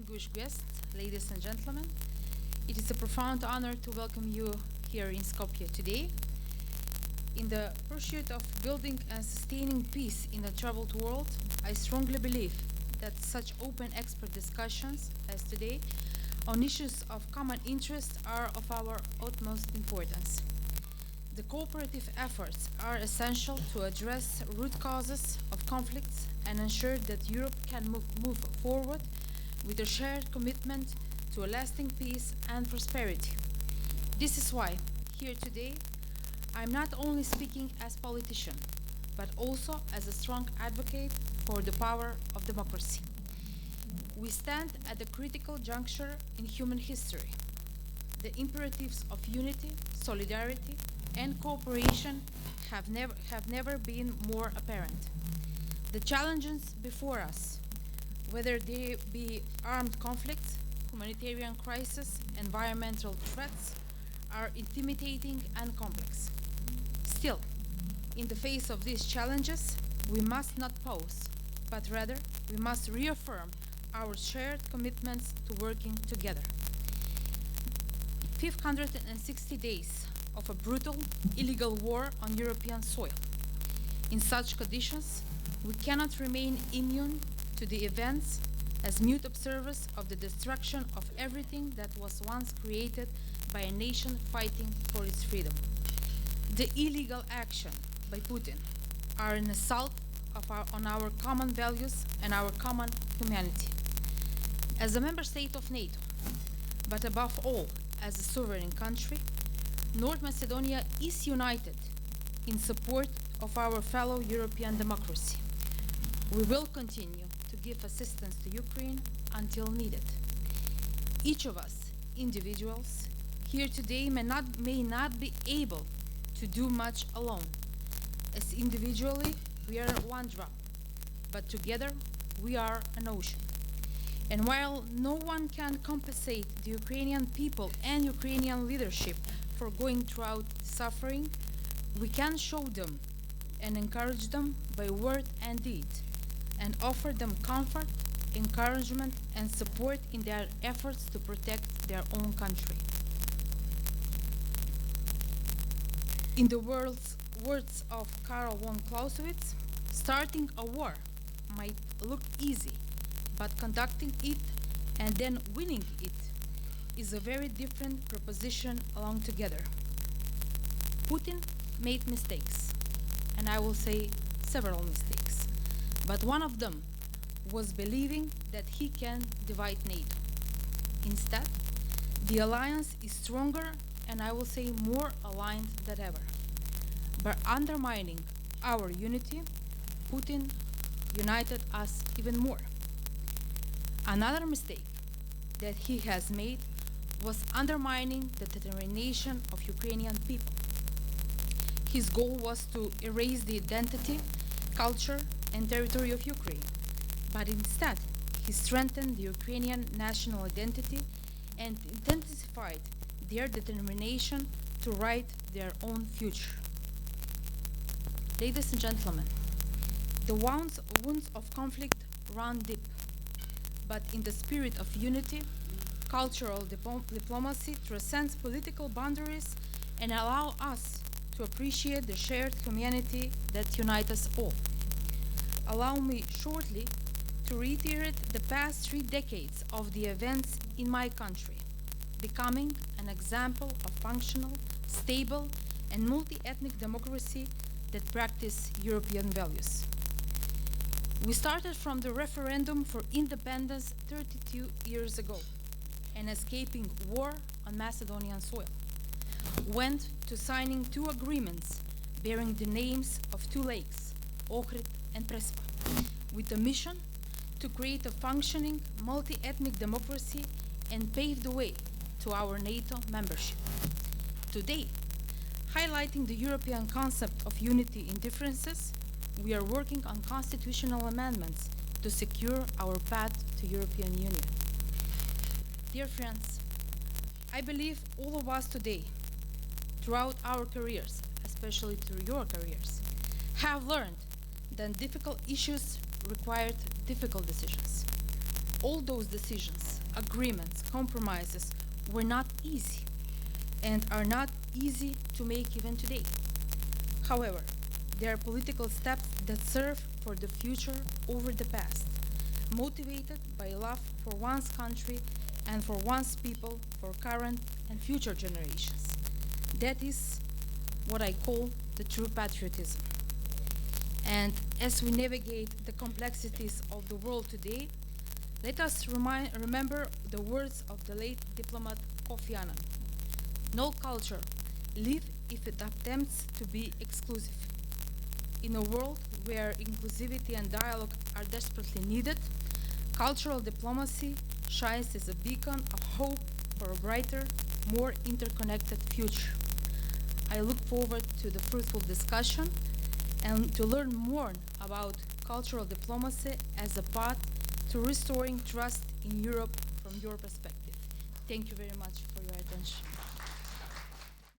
distinguished guests, ladies and gentlemen. It is a profound honor to welcome you here in Skopje today. In the pursuit of building and sustaining peace in a troubled world, I strongly believe that such open expert discussions as today on issues of common interest are of our utmost importance. The cooperative efforts are essential to address root causes of conflicts and ensure that Europe can move forward with a shared commitment to a lasting peace and prosperity. This is why, here today, I'm not only speaking as a politician, but also as a strong advocate for the power of democracy. We stand at a critical juncture in human history. The imperatives of unity, solidarity, and cooperation have never been more apparent. The challenges before us, whether they be armed conflicts, humanitarian crisis, environmental threats, are intimidating and complex. Still, in the face of these challenges, we must not pause, but rather we must reaffirm our shared commitments to working together. 560 days of a brutal, illegal war on European soil. In such conditions, we cannot remain immune to the events as mute observers of the destruction of everything that was once created by a nation fighting for its freedom. The illegal action by Putin are an assault on our common values and our common humanity. As a member state of NATO, but above all as a sovereign country, North Macedonia is united in support of our fellow European democracy. We will continue to give assistance to Ukraine until needed. Each of us, individuals, here today may not be able to do much alone, as individually we are one drop, but together we are an ocean. And while no one can compensate the Ukrainian people and Ukrainian leadership for going through suffering, we can show them and encourage them by word and deed, and offer them comfort, encouragement, and support in their efforts to protect their own country. In the words of Karl von Clausewitz, starting a war might look easy, but conducting it and then winning it is a very different proposition altogether. Putin made mistakes, and I will say several mistakes, but one of them was believing that he can divide NATO. Instead, the alliance is stronger and I will say more aligned than ever. By undermining our unity, Putin united us even more. Another mistake that he has made was undermining the determination of Ukrainian people. His goal was to erase the identity, culture, and territory of Ukraine, but instead he strengthened the Ukrainian national identity and intensified their determination to write their own future. Ladies and gentlemen, the wounds of conflict run deep, but in the spirit of unity, cultural diplomacy transcends political boundaries and allow us to appreciate the shared humanity that unites us all. Allow me shortly to reiterate the past 3 decades of the events in my country, becoming an example of functional, stable, and multi-ethnic democracy that practice European values. We started from the referendum for independence 32 years ago and escaping war on Macedonian soil, went to signing 2 agreements bearing the names of 2 lakes, Ohrid and Prespa, with the mission to create a functioning multi-ethnic democracy and pave the way to our NATO membership. Today, highlighting the European concept of unity in differences, we are working on constitutional amendments to secure our path to European Union. Dear friends, I believe all of us today, throughout our careers, especially through your careers, have learned that difficult issues required difficult decisions. All those decisions, agreements, compromises were not easy and are not easy to make even today. However, they are political steps that serve for the future over the past, motivated by love for one's country and for one's people, for current and future generations. That is what I call the true patriotism. And as we navigate the complexities of the world today, let us remember the words of the late diplomat Kofi Annan. No culture lives if it attempts to be exclusive. In a world where inclusivity and dialogue are desperately needed, cultural diplomacy shines as a beacon of hope for a brighter, more interconnected future. I look forward to the fruitful discussion and to learn more about cultural diplomacy as a path to restoring trust in Europe from your perspective. Thank you very much for your attention.